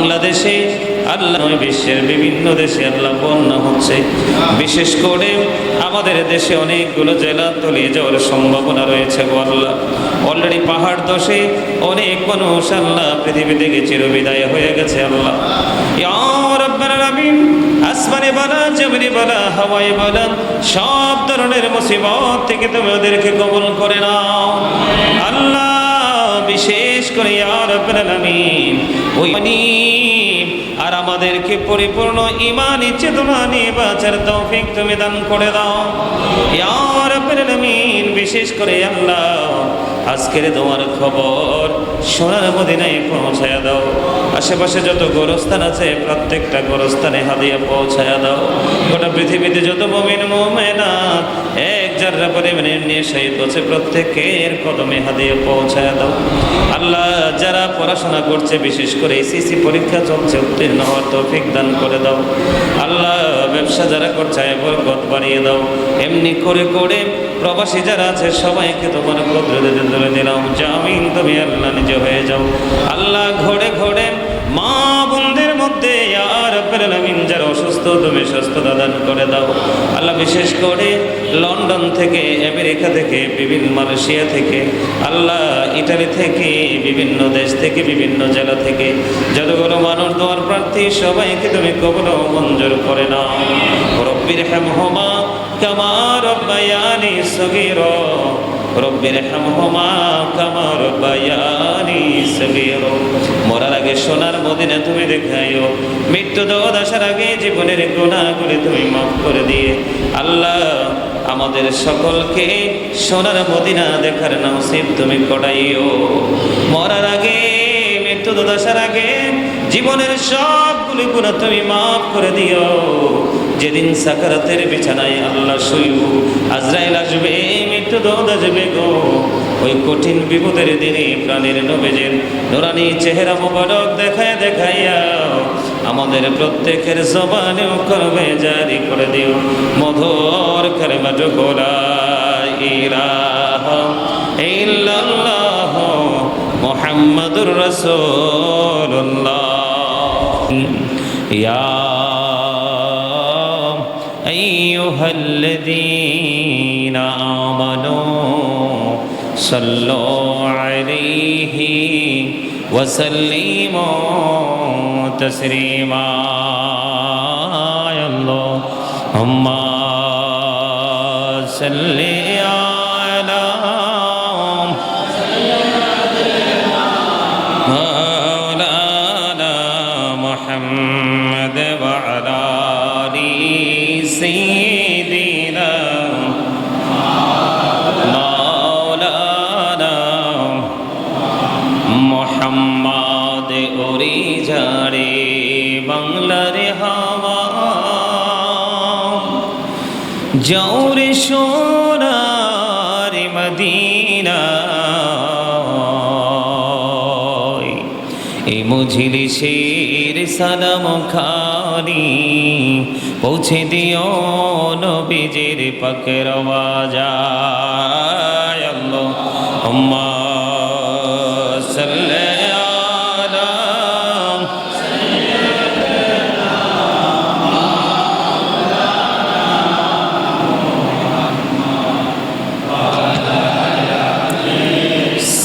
বাংলাদেশে আল্লাহ বিশ্বের বিভিন্ন দেশে আল্লাহ বন্যা হচ্ছে। বিশেষ করে আমাদের দেশে অনেকগুলো জেলা তলিয়ে যাওয়ার সম্ভাবনা রয়েছে গো আল্লাহ। অলরেডি পাহাড় দশে অনেক মানুষ আল্লাহ পৃথিবী থেকে চিরবিদায় হয়ে গেছে আল্লাহ। ইয়া রাব্বাল আলামিন, আসমানে বলা, জমিনে বলা, হাওয়ায় বলা, সব ধরনের মুসিবত থেকে তুমি ওদেরকে কবুল করে নাও আল্লাহ। বিশেষ করে ইয়া রাব্বাল আলামিন ওই আর আমাদেরকে পরিপূর্ণ ঈমানি চেতনা নিয়ে বাঁচার তৌফিক তুমি দান করে দাও ইয়া রাব্বাল আলামিন। বিশেষ করে আল্লাহ আজকের দোয়ার খবর সোনার মদিনায় পৌঁছায়া দাও। আশেপাশে যত গোরস্থান আছে প্রত্যেকটা গোরস্থানে হাদিয়া পৌঁছায়া দাও। গোটা পৃথিবীতে যত মুমিন মুমিনাত এক যারা পরিমাণে নিয়ে শহীদ হচ্ছে প্রত্যেকের কদমে হাদিয়া পৌঁছায়া দাও আল্লাহ। যারা পড়াশোনা করছে বিশেষ করে এসএসসি পরীক্ষা চলছে উত্তীর্ণ হওয়ার তৌফিক দান করে দাও আল্লাহ। ব্যবসা যারা করছে বরকত বাড়িয়ে দাও। এমনি করে করে প্রবাসী যারা আছে সবাইকে তোমার কুদরতে তুলে দিলাম। জামিন তুমি আল্লাহ নিজে হয়ে যাও আল্লাহ। ঘরে ঘরে মা বোনদের মধ্যে ইয়া রাব্বাল আলামিন যারা অসুস্থ তুমি সুস্থতা দান করে দাও আল্লাহ। বিশেষ করে লন্ডন থেকে, আমেরিকা থেকে, বিভিন্ন মালয়েশিয়া থেকে আল্লাহ, ইটালি থেকে, বিভিন্ন দেশ থেকে, বিভিন্ন জেলা থেকে যতগুলো মানুষ দোয়ার প্রার্থী সবাইকে তুমি কবুল ও মঞ্জুর করে নাও। রব্বির হামহুমা কামা রব্বায়ানি সগীরা, রব্বির হামহুমা কামা রব্বায়ানি সগীরা। মরার আগে সোনার মদিনা তুমি দেখাইও, মৃত্যু দশার আগে জীবনের গুনাহগুলি তুমি মাফ করে দিয়ে আল্লাহ আমাদের সকলকে সোনার মদিনা দেখার নসিব তুমি করাইও। মরার আগে, মৃত্যু দশার আগে জীবনের সবগুলি গুনাহ তুমি মাফ করে দিও। যেদিন সাকারাতের বিছানায় আল্লাহ শুইব, আজরাইল আসবে, মৃত্যু দৌড় আসবে গো। ওই কঠিন বিপদের দিনে প্রাণের নবীজির নুরানি চেহারা মোবারক দেখায় দেখাইয়া আমাদের প্রত্যেকের জবানেও করবে জারি করে দিও মধুর কালিমাটুকু লা ইলাহা ইল্লাল্লাহ মুহাম্মাদুর রাসূলুল্লাহ। ইয়া আইয়ুহাল্লাযীনা আমানু সাল্লু আলাইহি ওয়া সাল্লিমু তাসলিমা। আল্লাহুম্মা সাল্লি আলা মাওলানা মুহাম্মদ ওয়া আলা আলি সাইয়্যিদিনা মাওলানা মুহাম্মদ। ওরে ঝাড়ে বাংলার হাওয়া, যাওরে সোনার মদিনা, এই মজলিসের সালাম খানি পৌঁছে দিও নবীজির পাকের আওয়াজায়। আল্লাহুম্মা সাল্লি আলা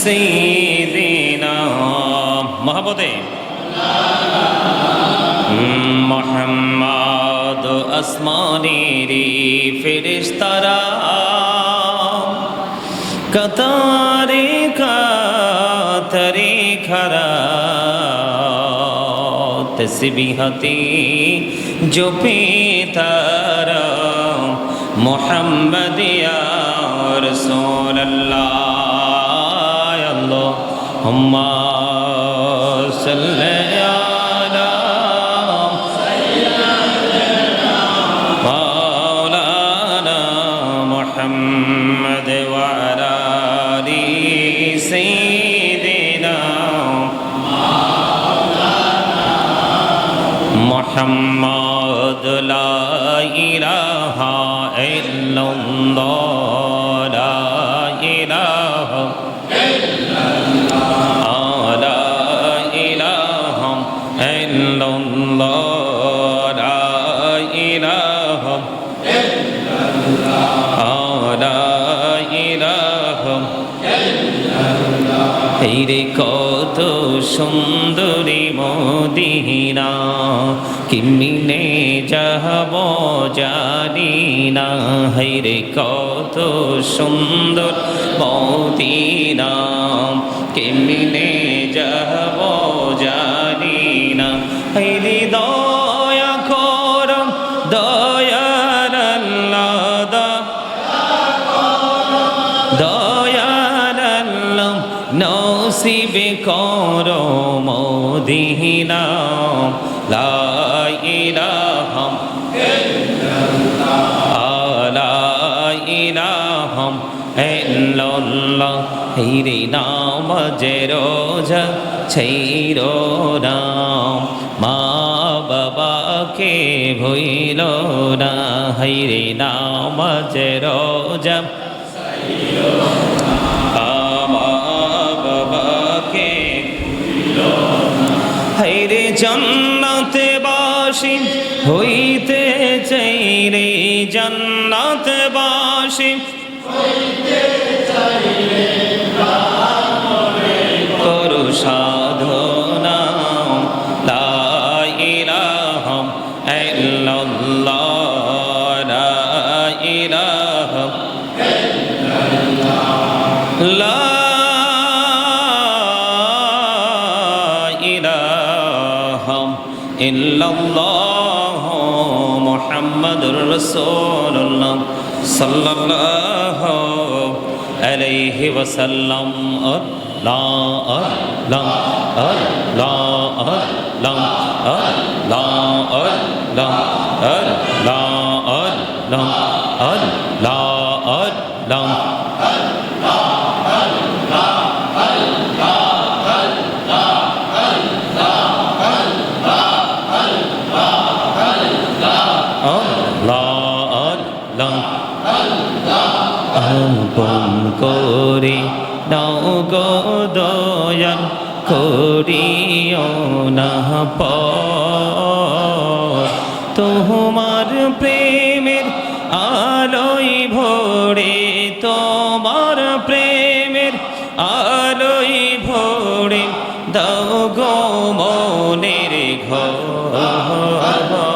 সাইয়্যিদিনা মুহাম্মদে মুহাম্মদ। আসমানের ফেরেশতারা কাতারে কাতারে খাড়া তসবিহাতে জপে তারা মুহাম্মদ ইয়া রাসূলুল্লাহ। আল্লাহুম্মা সাল্লি আলা মাওলানা মুহাম্মদ ওয়া আলা আলি সাইয়্যিদিনা মুহাম্মদ। লা ইলাহা ইল্লাল্লাহ, লা ইলাহা ইল্লাল্লাহ লা ইলাহা লা ইলাহা এই রে কত সুন্দরী মদিনা কিমিনে যাব জানি না হাই রে কত সুন্দর মদিনা কিমিনে যাব জানি না হাই রে দয়া করো দয়ার আল্লাহ দয়ার আল্লাহ নসিবে করো মদিনা লা ইলাহা লা ইলাহা ইল্লাল্লাহ হিরে নামাজে রোজা ছেইরো না মা বাবাকে ভুইল না হিরে নামাজে রোজা হাইরে জান্নাতে বাসি হইতে চাই রে জান্নাতে বাসি হইতে চাই রে করু সাধনা লা ইলাহা ইল্লাল্লাহ লা ইলাহা ইল্লাল্লাহ ইল্লাল্লাহ মুহাম্মাদুর রাসূলুল্লাহ সাল্লাল্লাহু আলাইহি ওয়াসাল্লাম আল্লাহ আল্লাহ আল্লাহ আল্লাহ আল্লাহ আল্লাহ আল্লাহ আল্লাহ আল্লাহ আপন করে নাও গো দয়াল করিও না পর তোমার প্রেমের আলোয় ভরে তোমার প্রেমের আলোয় ভরে দাও গো মনের ঘর আল্লাহ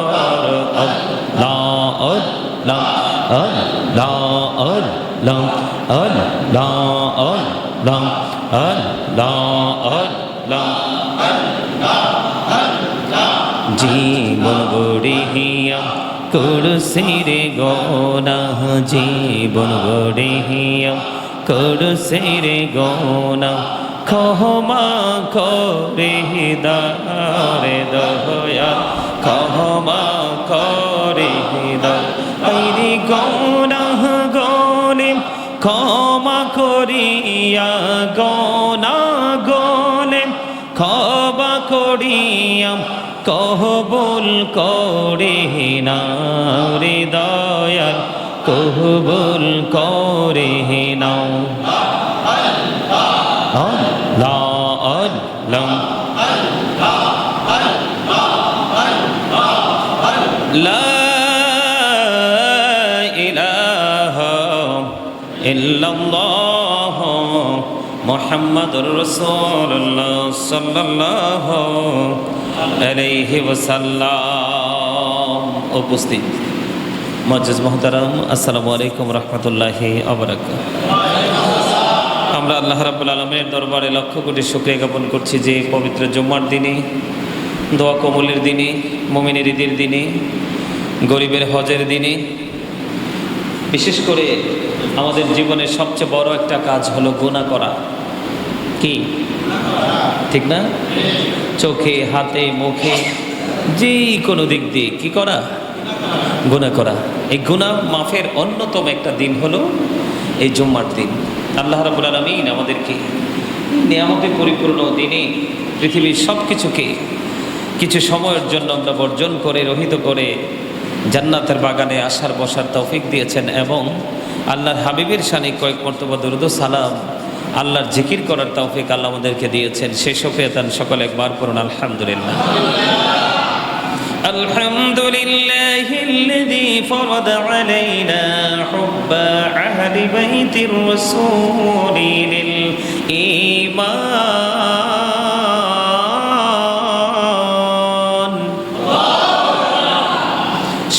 আল্লাহ আল্লাহ আল্লাহ আল্লাহ আল্লাহ আল্লাহ আল্লাহ জীবন গড়িয়া করছির গোনা জীবন গড়িয়া করছির গোনা ক্ষমা করে দারে দয়া ক্ষমা করে দারে গোনা গনে ক্ষমা করিয়া গোনা গনে ক্ষমা করিয়া কবুল করে না রে দয়াল কবুল করে নাও আল্লাহ আল্লাহ লা ইলাহা ইল্লাল্লাহ মুহাম্মাদুর রাসূলুল্লাহ সাল্লাল্লাহু আলাইহি ওয়াসাল্লাম। উপস্থিত মুআজ্জিজ মুহতারাম, আসসালামু আলাইকুম রাহমাতুল্লাহি ওয়া বারাকাতুহু। আমরা আল্লাহ রাব্বুল আলামিনের দরবারে লক্ষ কোটি শুকরিয়া জ্ঞাপন করছি যে পবিত্র জুম্মার দিনে, দোয়া কবুলের দিনে, মুমিনের ঈদের দিনে, গরিবের হজের দিনে, বিশেষ করে আমাদের জীবনের সবচেয়ে বড় একটা কাজ হলো গুনাহ করা। কি ঠিক না? চোখে, হাতে, মুখে, যে কোনো দিক দিয়ে কি করা? গুনাহ করা। এই গুনাহ মাফের অন্যতম একটা দিন হলো এই জুম্মার দিন। আল্লাহ রাব্বুল আলামিন আমাদেরকে নিয়ামতে পরিপূর্ণ দিনে পৃথিবীর সব কিছুকে কিছু সময়ের জন্য আমরা বর্জন করে রহিত করে জান্নাতের বাগানে আসার বসার তৌফিক দিয়েছেন এবং আল্লাহর হাবিবের শানে কয়েক মর্তবা দরুদ ও সালাম আল্লাহর জিকির করার তৌফিক আল্লাহ আমাদেরকে দিয়েছেন। সেই শফিয়াতান সকলে একবার পড়ুন আলহামদুলিল্লাহ। আলহামদুলিল্লাহিল্লাযী ফারাদা আলাইনা হুব্বা আহলি বাইতির রাসূলিল ঈমান।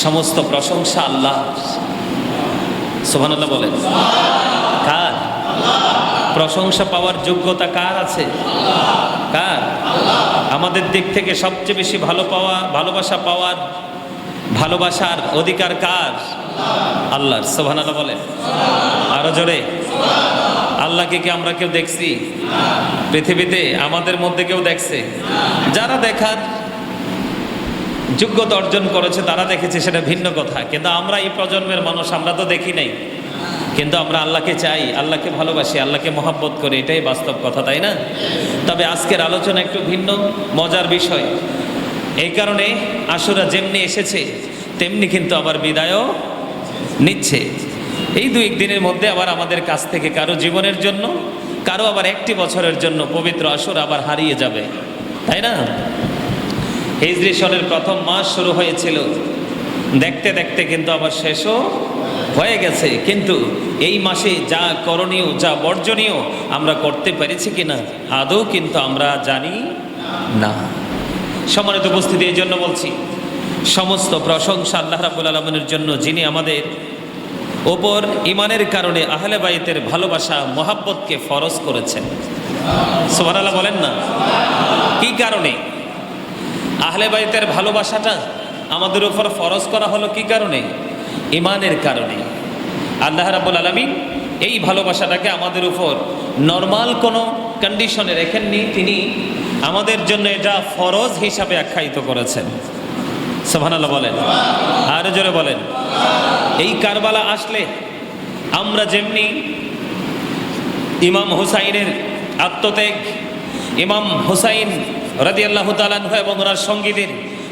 সমস্ত প্রশংসা আল্লাহ। সুবহানাল্লাহ বলেন। কার? প্রশংসা পাওয়ার যোগ্যতা কার আছে? কার? আমাদের দিক থেকে সবচেয়ে বেশি ভালোবাসা পাওয়ার ভালোবাসার অধিকার কার? আল্লাহর। সুবহানাল্লাহ বলেন। আরো জোরে। আল্লাহকে কি আমরা কেউ দেখছি? পৃথিবীতে আমাদের মধ্যে কেউ দেখছে? যারা দেখার যোগ্যতা অর্জন করেছে তারা দেখেছে, সেটা ভিন্ন কথা। কিন্তু আমরা এই প্রজন্মের মানুষ, আমরা তো দেখি নাই, কিন্তু আমরা আল্লাহকে চাই, আল্লাহকে ভালোবাসি, আল্লাহকে মহব্বত করি, এটাই বাস্তব কথা, তাই না? তবে আজকের আলোচনা একটু ভিন্ন, মজার বিষয়। এই কারণে আশুরা যেমনি এসেছে তেমনি কিন্তু আবার বিদায়ও নিচ্ছে। এই 2-1 দিনের মধ্যে আবার আমাদের কাছ থেকে কারো জীবনের জন্য, কারো আবার 1টি বছরের জন্য পবিত্র আশুরা আবার হারিয়ে যাবে, তাই না? হিজরি সনের প্রথম মাস শুরু হয়েছিল, দেখতে দেখতে কিন্তু আবার শেষও হয়ে গেছে। কিন্তু এই মাসে যা করণীয়, যা বর্জনীয় আমরা করতে পেরেছি কিনা আদৌ কিন্তু আমরা জানি না। সম্মানিত উপস্থিতি, এই জন্য বলছি সমস্ত প্রশংসা আল্লাহ রাব্বুল আলামিনের জন্য, যিনি আমাদের ওপর ঈমানের কারণে আহলে বাইতের ভালোবাসা মহাব্বতকে ফরজ করেছেন। সুবহানাল্লাহ বলেন না। কি কারণে আহলে বাইতের ভালোবাসাটা আমাদের উপর ফরজ করা হলো? কি কারণে? ঈমানের কারণে। আল্লাহ রাব্বুল আলামিন এই ভালোবাসাটাকে আমাদের উপর নরমাল কোনো কন্ডিশনে রেখেননি, তিনি আমাদের জন্য এটা ফরজ হিসাবে আখ্যায়িত করেছেন। সুবহানাল্লাহ বলেন। আর জোরে বলেন। এই কারবালা আসলে আমরা যেমনি ইমাম হুসাইনের আত্মত্যাগ, ইমাম হুসাইন রাদিয়াল্লাহু তাআলা আনহু এবং ওনার সঙ্গীদের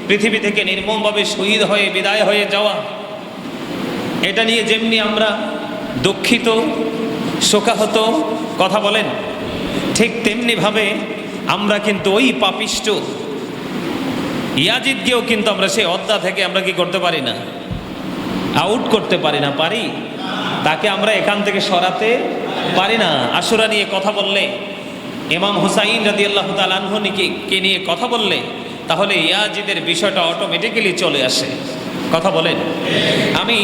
পৃথিবী থেকে নির্মমভাবে শহীদ হয়ে বিদায় হয়ে যাওয়া, এটা নিয়ে যেমনি আমরা দুঃখিত, শোকাহত, কথা বলেন, ঠিক তেমনিভাবে আমরা কিন্তু ওই পাপিষ্ট ইয়াজিদকেও কিন্তু আমরা সেই অদ্দা থেকে আমরা কি করতে পারি না? আউট করতে পারি না। পারি? তাকে আমরা এখান থেকে সরাতে পারি না। আশুরা নিয়ে কথা বললে, ইমাম হুসাইন রাদিয়াল্লাহু তাআলা আনহু কে নিয়ে কথা বললে, তাহলে ইয়াজিদের বিষয়টা অটোমেটিক্যালি চলে আসে। কথা বলেন। আমি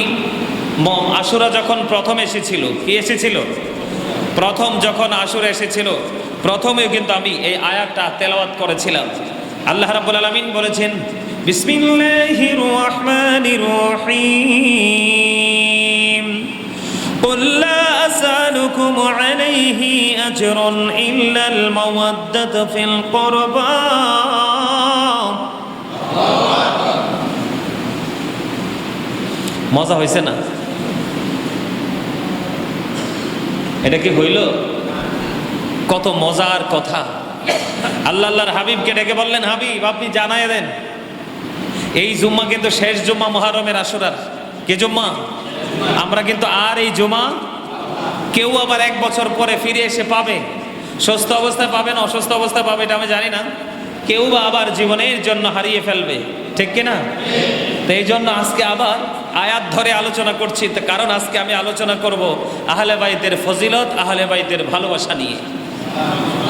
আশুরা যখন প্রথম এসেছিল, কি এসেছিল? প্রথম যখন আশুরা এসেছিল, প্রথমে কিন্তু আমি এই আয়াতটা তেলাওয়াত করেছিলাম। আল্লাহ রাব্বুল আলামিন বলেছেন, বিসমিল্লাহির রহমানির রহিম, কুল লা আসআলুকুম আলাইহি আজরান ইল্লাল মাওয়াদ্দাতা ফিল কুরবা। মজা হয়েছে না? এটা কি হইল? কত মজার কথা। আল্লাহর হাবিবকে ডেকে বললেন, হাবিব আপনি জানায় দেন, এই জুম্মা কিন্তু শেষ জুম্মা মুহররমের আশুরার। কি জুম্মা? আমরা কিন্তু আর এই জুম্মা কেউ আবার 1 বছর পরে ফিরে এসে পাবে, সুস্থ অবস্থায় পাবে না অসুস্থ অবস্থায় পাবে এটা আমি জানি না, কেউ বা আবার জীবনের জন্য হারিয়ে ফেলবে, ঠিক কিনা? তো এই জন্য আজকে আবার আয়াত ধরে আলোচনা করছি, কারণ আজকে আমি আলোচনা করব আহলে বাইতের ফজিলত, আহলে বাইতের ভালোবাসা নিয়ে।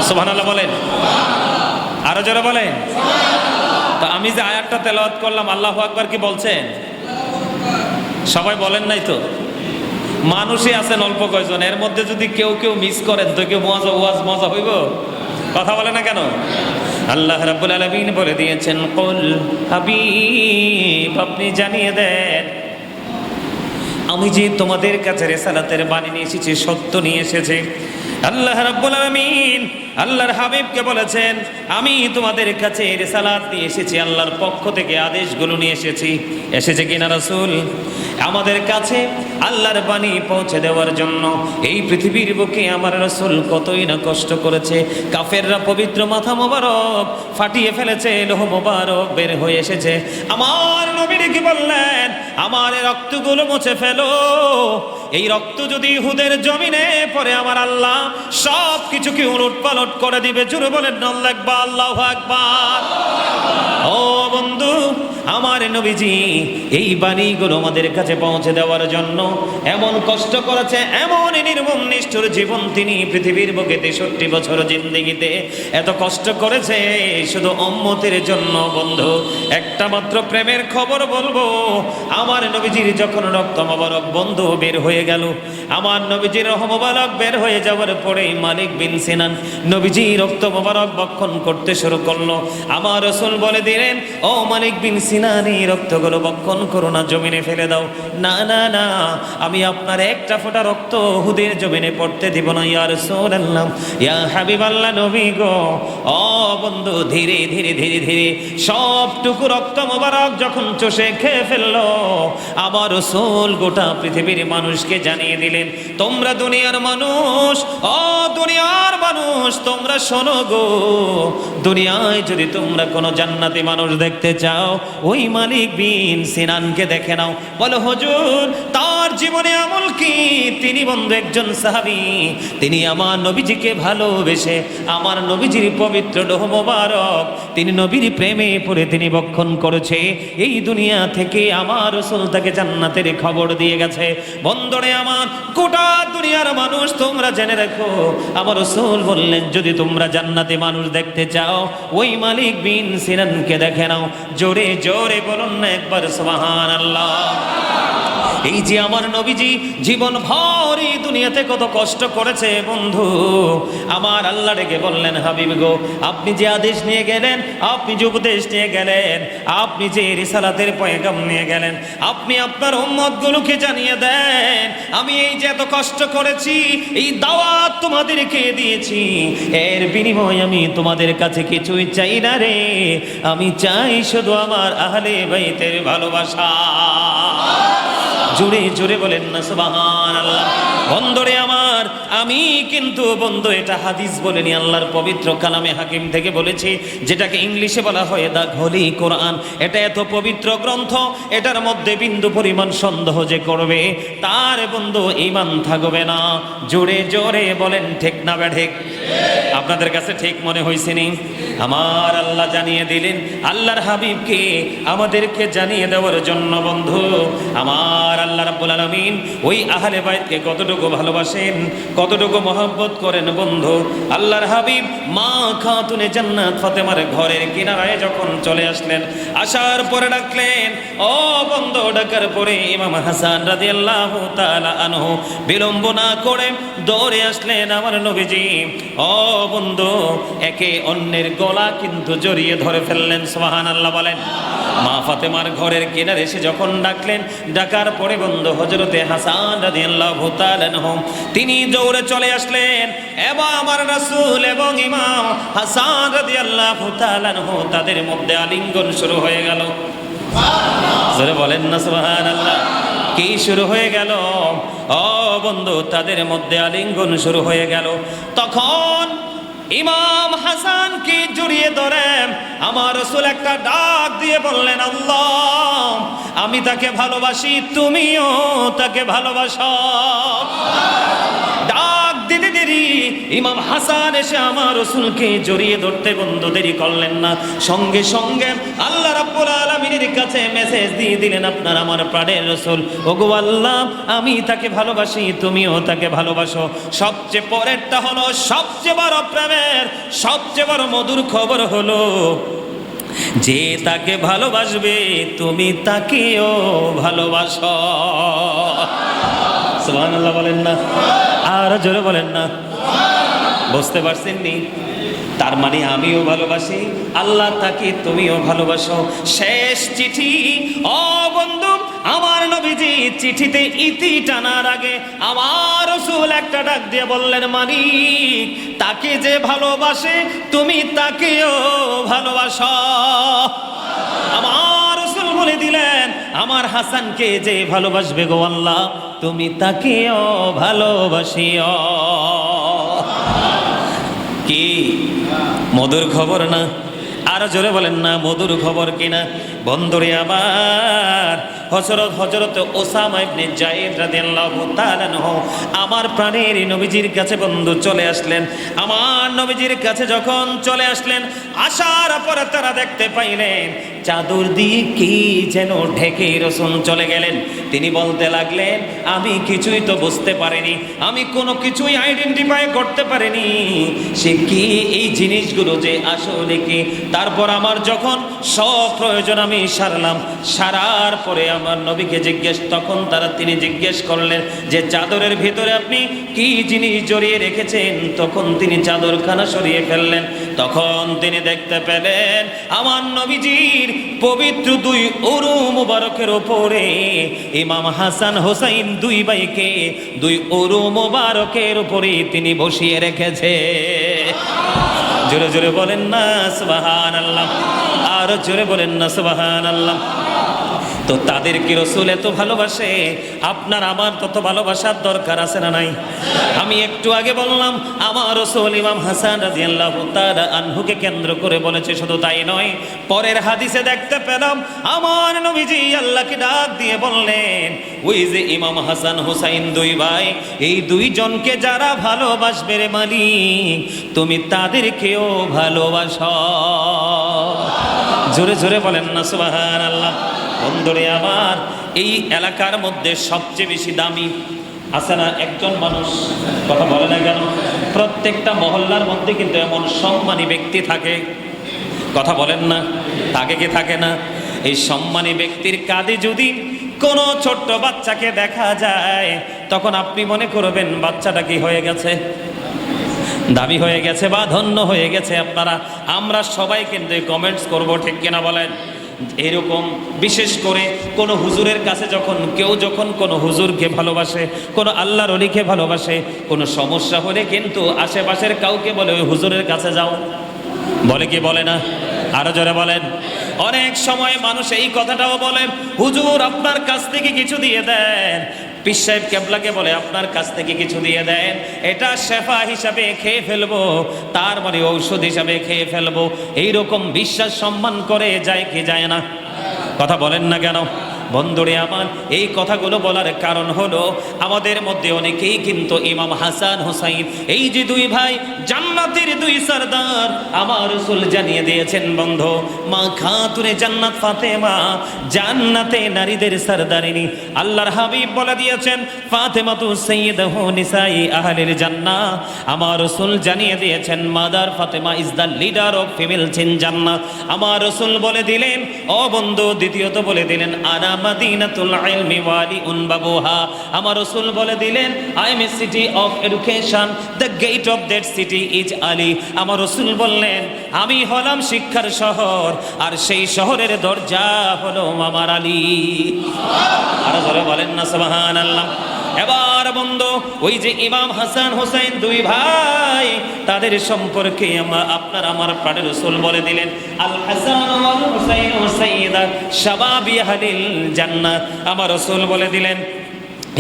সুবহানাল্লাহ বলেন। আরো জোরে বলেন। তো আমি যে আয়াতটা তেলাওয়াত করলাম, আল্লাহু আকবার কি বলছেন? সবাই বলেন নাই তো? মানুষই আছেন অল্প কয়জন, এর মধ্যে যদি কেউ মিস করেন তো কেউ মজা হইব? কথা বলে না কেন? আল্লাহ রাব্বুল আলামিন বলে দিয়েছেন, কুল হাবিব আপনি জানিয়ে দেন, আমি যে তোমাদের কাছে রিসালাতের বাণী নিয়ে এসেছি, সত্য নিয়ে এসেছি। আল্লাহ রাব্বুল আলামিন আল্লাহর হাবিবকে বলেছেন, আমি তোমাদের কাছে রিসালাত নিয়ে এসেছি, আল্লাহর পক্ষ থেকে আদেশগুলো নিয়ে এসেছি। এসেছে কিনা রাসূল? আমাদের কাছে আল্লাহর বাণী পৌঁছে দেওয়ার জন্য এই পৃথিবীর বুকে আমার রাসূল কতই না কষ্ট করেছে। কাফেররা পবিত্র মাথা মোবারক ফাটিয়ে ফেলেছে, লোহ মোবারক বের হয়ে এসেছে। আমার নবীর কি বললেন, আমার রক্তগুলো মুছে ফেলো। এই রক্ত যদি ইহুদের জমিনে পড়ে আমার আল্লাহ সব কিছুকে উলট পালট করে দিবে। জোরে বলেন আল্লাহু আকবার, আল্লাহু আকবার। ও বন্ধু, আমার নবীজি এই বাণীগুলো আমাদের কাছে পৌঁছে দেওয়ার জন্য এমন কষ্ট করেছে, এমন নির্মম নিষ্ঠুর জীবন তিনি পৃথিবীর বুকে 63 বছর জিন্দেগিতে এত কষ্ট করেছে শুধু উম্মতের জন্য। বন্ধু, একটা মাত্র প্রেমের খবর বলবো। আমার নবীজির যখন রক্ত মোবারক বন্ধু বের হয়ে গেল, আমার নবীজির রহ মোবারক বের হয়ে যাওয়ার পরে মালিক বিন সিনান নবীজি রক্ত মোবারক বক্ষণ করতে শুরু করলো। আমার রাসূল বলে দিলেন, ও মালিক বিন সিনান, এই রক্তগুলো বক্ষণ করো না, জমিনে ফেলে দাও। না না না, আমি আপনার একটা ফোঁটা রক্ত উহুদের জমিনে পড়তে দিব না। ইয়া রাসূলুল্লাহ, ইয়া হাবিবাল্লাহ, নবী গো। ও বন্ধু, ধীরে ধীরে ধীরে ধীরে সবটুকু রক্ত মোবারক যখন চষে খেয়ে ফেললো, আমার রাসূল গোটা পৃথিবীর মানুষকে জানিয়ে দিলেন, তোমরা দুনিয়ার মানুষ, ও দুনিয়ার মানুষ, তোমরা শোনো গো, দুনিয়ায় যদি তোমরা কোনো জান্নাতি মানুষ দেখতে চাও, ওই মালিক বিন সিনানকে দেখে নাও। বলো হুজুর, তার জীবনে আমল কি? তিনি বন্ধু একজন সাহাবী, তিনি আমার নবীজিকে ভালোবেসে আমার নবীজির পবিত্র লোহ মোবারক তিনি নবীর প্রেমে পড়ে তিনি বক্ষণ করেছে। এই দুনিয়া থেকে আমার রাসূল তাকে জান্নাতের খবর দিয়ে গেছে। বন্ধুরে আমার, গোটা দুনিয়ার মানুষ তোমরা জেনে রাখো, আমার রাসূল বললেন, যদি তোমরা জান্নাতি মানুষ দেখতে চাও, ওই মালিক বিন সিনানকে দেখে নাও। জোরে জোরে বলুন না একবার সুবহানাল্লাহ। এই যে আমার নবীজি জীবন ভর এই দুনিয়াতে কত কষ্ট করেছে বন্ধু, আমার আল্লাহ ডেকে বললেন, হাবিব গো, আপনি যে আদেশ নিয়ে গেলেন, আপনি যে উপদেশ নিয়ে গেলেন, আপনি যে রিসালাতের পয়গাম নিয়ে গেলেন, আপনি আপনার উম্মতগুলোকে জানিয়ে দেন, আমি এই যে এত কষ্ট করেছি, এই দাওয়াত তোমাদেরকে দিয়েছি, এর বিনিময়ে আমি তোমাদের কাছে কিছুই চাই না রে, আমি চাই শুধু আমার আহলে বাইতের ভালোবাসা। জোরে জোরে বলেন না সুবহানাল্লাহ। বন্ধুরে আমার, আমি কিন্তু বন্ধু এটা হাদিস বলিনি, আল্লাহর পবিত্র কালামে হাকিম থেকে বলেছি, যেটাকে ইংলিশে বলা হয় দা হোলি কোরআন। এটা এত পবিত্র গ্রন্থ, এটার মধ্যে বিন্দু পরিমাণ সন্দেহ যে করবে তার বন্ধু ঈমান থাকবে না। জোরে জোরে বলেন ঠিক না বেঠিক? আপনাদের কাছে ঠিক মনে হয়েছে নি? আমার আল্লাহ জানিয়ে দিলেন, আল্লাহর হাবিবকে আমাদেরকে জানিয়ে দেওয়ার জন্য বন্ধু, আমার আল্লাহ রাব্বুল আলামিন ওই আহলে বাইতকে কতটুকু ভালোবাসেন, কতটুকু মহব্বত করেন বন্ধু। আল্লাহর হাবিব মা খাতুনে জান্নাত ফাতেমার ঘরের কিনারায় যখন চলে আসলেন, আসার পরে ডাকলেন, ও বন্ধু, ডাকার পরে ইমাম হাসান রাদিয়াল্লাহু তাআলা আনহু বিলম্ব না করে দৌড়ে আসলেন আমার নবীজি। ও বন্ধু, একে অন্যের গলা কিন্তু জড়িয়ে ধরে ফেললেন। সুবহানাল্লাহ বলেন। মা ফাতেমার ঘরের কিনারে এসে যখন ডাকলেন, ডাকার পরে বন্ধু হযরতে হাসান রাদিয়াল্লাহু তাআলা আনহু তিনি দৌড়ে চলে আসলেন, এবং আমার রাসূল এবং ইমাম হাসান রাদিয়াল্লাহু তাআলা আনহু তাদের মধ্যে আলিঙ্গন শুরু হয়ে গেল। জোরে বলেন না সুবহানাল্লাহ। কি শুরু হয়ে গেল? ও বন্ধু, তাদের মধ্যে আলিঙ্গন শুরু হয়ে গেল। তখন ইমাম হাসানকে জড়িয়ে ধরে আমার রাসূল একটা ডাক দিয়ে বললেন, আল্লাহ, আমি তাকে ভালোবাসি, তুমিও তাকে ভালোবাসো। ডাক দিতে দেরি ইমাম হাসান এসে আমার রাসূলকে জড়িয়ে ধরতে বন্ধু দেরি করলেন না, সঙ্গে সঙ্গে আল্লাহ রাব্বুল আলামিনের কাছে মেসেজ দিয়ে দিলেন, আপনার আমার প্রাণের রাসূল, ওগো আল্লাহ, আমি তাকে ভালোবাসি, তুমিও তাকে ভালোবাসো। সবচেয়ে পরেরটা হলো সবচেয়ে বড় প্রেমের সবচেয়ে বড় মধুর খবর হলো, যে তাকে ভালোবাসবে তুমি তাকেও ভালোবাসো। সুবহানাল্লাহ বলেন না? আর জোরে বলেন না? বুঝতে পারছেন নি? তার মানে আমিও ভালোবাসি, আল্লাহ তাকে তুমিও ভালোবাসো। শেষ চিঠি, ও বন্ধু, আমার নবীজি চিঠিতে ইতি টানার আগে আমার রাসূল একটা ডাক দিয়ে বললেন, মালিক, তাকে যে ভালোবাসে তুমি তাকেও ভালোবাসো। আমার রাসূল বলে দিলেন, আমার হাসানকে যে ভালোবাসবে গো আল্লাহ, তুমি তাকেও ভালোবাসিও। কি মধুর খবর না? আরো জোরে বলেন না, মধুর খবর কিনা? বন্ধুরে আমার, হযরত ওসামা ইবনে যায়েদ রাদিয়াল্লাহু তাআলা আনহু আমার প্রাণের নবীজির কাছে বন্ধু চলে আসলেন। আমার নবীজির কাছে যখন চলে আসলেন, আসার পরে তারা দেখতে পাইলেন চাদর দিয়ে কি যেন ঢেকে রাসূল চলে গেলেন। তিনি বলতে লাগলেন, আমি কিছুই তো বুঝতে পারিনি, আমি কোনো কিছুই আইডেন্টিফাই করতে পারিনি সে কি, এই জিনিসগুলো যে আসলে কি। তারপর আমার যখন সব প্রয়োজন আমি সারলাম, সারার পরে আমার নবীকে তখন তিনি জিজ্ঞেস করলেন যে চাদরের ভিতরে আপনি কি জিনিস জড়িয়ে রেখেছেন। তখন তিনি চাদরখানা সরিয়ে ফেললেন। তখন তিনি দেখতে পেলেন আমার নবীজির পবিত্র দুই উরু মুবারকের উপরে ইমাম হাসান হোসাইন দুই ভাইকে দুই উরু মুবারকের উপরে তিনি বসিয়ে রেখেছে। জোরে জোরে বলেন না সুবহানাল্লাহ, আর জোরে বলেন না সুবহানাল্লাহ। তো তাদের কি রাসূল এত ভালোবাসে, আপনার আমার তত ভালোবাসার দরকার আছে না নাই? আমি একটু আগে বললাম আমার রাসূল ইমাম হাসান রাদিয়াল্লাহু তাআলা আনহুকে কেন্দ্র করে বলেছে। শুধু তাই নয়, পরের হাদিসে দেখতে পেলাম আমার নবীজি আল্লাহকে ডাক দিয়ে বললেন, ওই যে ইমাম হাসান হুসাইন দুই ভাই, এই দুইজনকে যারা ভালোবাসবে রে মালিক, তুমি তাদেরকেও ভালোবাসো। জোরে জোরে বলেন না সুবহানাল্লাহ। বন্ধুরে আমার, এই এলাকার মধ্যে সবচেয়ে বেশি দামি আছে না একজন মানুষ, কথা বলে না কেন? প্রত্যেকটা মহল্লার মধ্যে কিন্তু এমন সম্মানী ব্যক্তি থাকে, কথা বলেন না? থাকে কি থাকে না? এই সম্মানী ব্যক্তির কাঁধে যদি কোনো ছোট্ট বাচ্চাকে দেখা যায়, তখন আপনি মনে করবেন বাচ্চাটা কি হয়ে গেছে, দামি হয়ে গেছে বা ধন্য হয়ে গেছে। আমরা সবাই কিন্তু কমেন্টস করব, ঠিক কিনা বলেন? এরকম বিশেষ করে কোনো হুজুরের কাছে যখন কোনো হুজুরকে ভালোবাসে, কোনো আল্লাহর ওলিকে ভালোবাসে, কোনো সমস্যা হলে কিন্তু আশেপাশের কাউকে বলে ওই হুজুরের কাছে যাও, বলে কি বলে না? আরো জোরে বলেন। অনেক সময় মানুষ এই কথাটাও বলে, হুজুর আপনার কাছ থেকে কিছু দিয়ে দেন, পীর সাহেব কেবলাকে বলে আপনার কাছ থেকে কিছু দিয়ে দেন, এটা শেফা হিসাবে খেয়ে ফেলবো, তার মানে ঔষধ হিসাবে খেয়ে ফেলবো। এইরকম বিশ্বাস সম্মান করে যায় কি যায় না? কথা বলেন না কেন? বন্ধুরে আমার, এই কথাগুলো বলার কারণ হলো আমাদের মধ্যে অনেকেই কিন্তু ইমাম হাসান হুসাইন, এই যে দুই ভাই জান্নাতের দুই সরদার, আমার রাসূল জানিয়ে দিয়েছেন বন্ধু, মা খাতুনে জান্নাত ফাতেমা জান্নাতে নারীদের সরদারিনী। আল্লাহর হাবিব বলে দিয়েছেন ফাতেমাতু সাইয়্যিদাতু নিসাই আহলিল জান্নাহ। আমার রাসূল জানিয়ে দিয়েছেন mother Fatema is the leader of female in জান্নাহ। আমার রাসূল বলে দিলেন, ও বন্ধু, দ্বিতীয়ত বলে দিলেন আনা মাদিনাতুল ইলমি ওয়ালিউন বাবুহা। আমার রাসূল বলে দিলেন I am a city of education, the gate of that city is Ali. আমার রাসূল বললেন আমি হলাম শিক্ষার শহর, আর সেই শহরের দরজা হলো আমার আলী। আর যারা বলেন না সুবহানাল্লাহ। এবার বন্ধু, ওই যে ইমাম হাসান হুসাইন দুই ভাই, তাদের সম্পর্কে আপনার আমার প্রাণের রাসূল বলে দিলেন আল হাসান ওয়াল হুসাইন সাইয়্যিদা শাবাবি আহলিল জান্নাহ। আমার রাসূল বলে দিলেন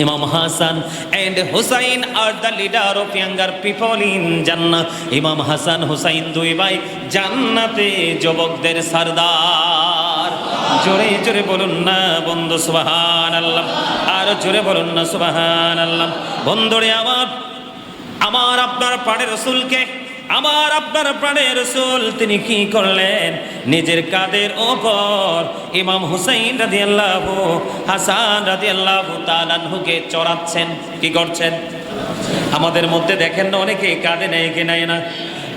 Imam Hasan and Husain are the leader of younger people in Jannah. Imam Hasan Hussain দুই ভাই জান্নাতে যুবকদের সরদার। জোরে জোরে বলুন না বন্ধু সুবহানাল্লাহ, আর জোরে বলুন না সুবহানাল্লাহ। বন্ধুরে আমার আপনার প্রাণের রাসূলকে, আমার আপনার প্রাণের রাসূল তিনি কি করলেন? নিজের কাঁধের ওপর ইমাম হুসাইন রাদিয়াল্লাহু হাসান রাদিয়াল্লাহু তাআলা আনহুকে চড়াচ্ছেন। কি করছেন? আমাদের মধ্যে দেখেন না অনেকে কাঁধে নেয় কি নেয় না?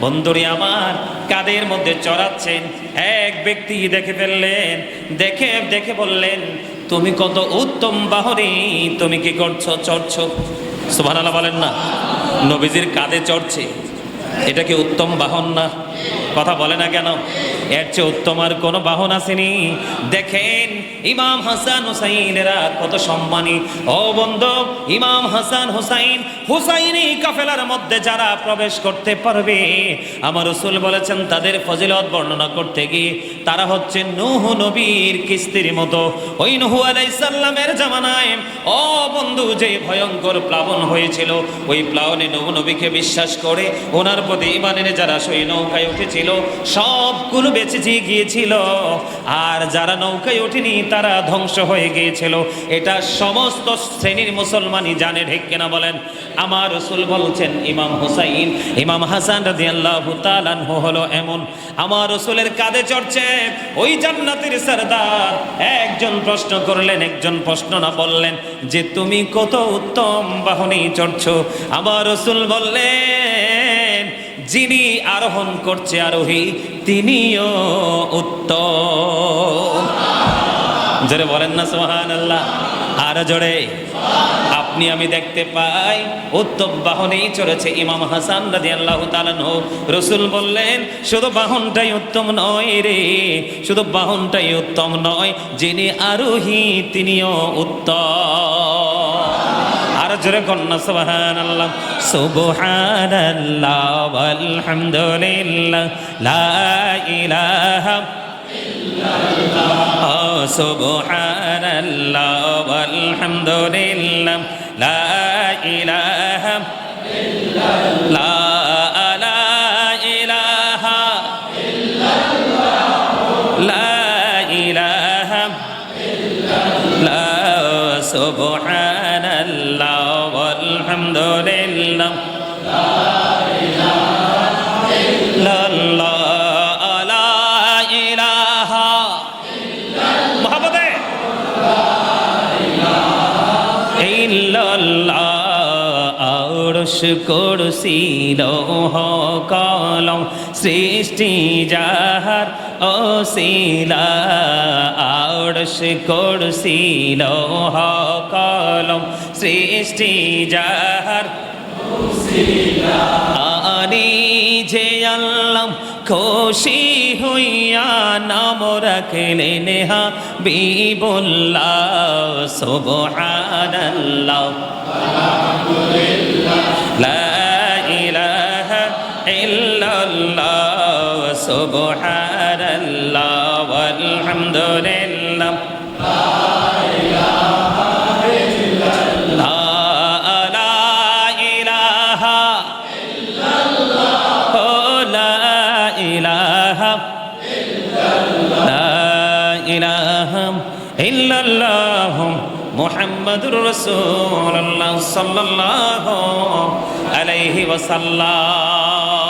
বন্ধুরে আমার, কাঁধের মধ্যে চড়াচ্ছেন। এক ব্যক্তি দেখে ফেললেন, দেখে বললেন তুমি কত উত্তম বাহনী, তুমি কি করছো? চড়ছো। সুবহানাল্লাহ বলেন না? নবীজির কাঁধে চড়ছে, এটা কি উত্তম বাহন না? কথা বলে না কেন? এর চেয়ে উত্তম আর কোনো বাহন আসেনি। দেখেন ইমাম হাসান হুসাইনেরা কত সম্মানী। ও বন্ধু, ইমাম হাসান হুসাইনি কাফেলার মধ্যে যারা প্রবেশ করতে পারবে, আমার রাসূল বলেছেন তাদের ফজিলত বর্ণনা করতে গিয়ে তারা হচ্ছে নূহ নবীর কিস্তির মতো। ওই নূহ আলাইহিস সালামের জামানায় ও বন্ধু যে ভয়ঙ্কর প্লাবন হয়েছিল, ওই প্লাবনে নূহ নবীকে বিশ্বাস করে ওনার প্রতি ঈমানের যারা সেই নৌকায় উঠেছিল সবগুলো বেঁচে গিয়েছিল, আর যারা নৌকায় ওঠেনি তারা ধ্বংস হয়ে গিয়েছিল। এটা সমস্ত শ্রেণীর মুসলমানই জানে, ঠিক কিনা বলেন? আমার রাসূল বলছেন ইমাম হাসান রাদিয়াল্লাহু তাআলা আনহু হলো এমন, আমার রাসূলের কাঁধে চড়ছে ওই জান্নাতের সরদার। একজন প্রশ্ন করলেন, একজন প্রশ্ন না বললেন যে তুমি কত উত্তম বাহনে চড়ছো? আমার রাসূল বললেন যিনি আরোহণ করছে আরোহী তিনিও উত্তম। জোরে বলেন না সুবহানাল্লাহ। আর জোরে। আপনি আমি দেখতে পাই উত্তম বাহনেই চড়েছে ইমাম হাসান রাদিয়াল্লাহু তাআলা আনহু। রাসূল বললেন শুধু বাহনটাই উত্তম নয় রে, শুধু বাহনটাই উত্তম নয়, যিনি আরোহী তিনিও উত্তম। আর জোরে কন্যা সুবহানাল্লাহ। সুবহানাল্লাহ ওয়ালহামদুলিল্লাহ লা ইলাহা ইল্লাল্লাহ। সুবহানাল্লাহ ওয়ালহামদুলিল্লাহ লা ইলাহা ইল্লাল্লাহ। লা ইলাহা ইল্লাল্লাহ লা ইলাহা ইল্লাল্লাহ। সুবহানাল্লাহ ওয়ালহামদুলিল্লাহ লা ইলাহা ইল্লাল্লাহ। লা ইলাহা ইল্লাল্লাহ। মুহাম্মাদে লা ইলাহা ইল্লাল্লাহ। আরশ কুরসি লৌহ কলম সৃষ্টি যাহার ওসিলা। আরশ কুরসি লৌহ কলম সৃষ্টি যাহার ওসিলা। আনি যে আল্লাহ খুশি হইয়া নাম রাখলেন হাবিবুল্লাহ। সুবহানাল্লাহ আলহামদুলিল্লাহ লা ইলাহা ইল্লাল্লাহ। সুবহানাল্লাহ ওয়ালহামদুলিল্লাহ লা ইলাহা ইল্লাল্লাহ। লা ইলাহা ইল্লাল্লাহ। লা ইলাহা ইল্লাল্লাহ। লা ইলাহা ইল্লাল্লাহ মুহাম্মাদুর রাসূলুল্লাহ সাল্লাল্লাহু আলাইহি ওয়াসাল্লাম।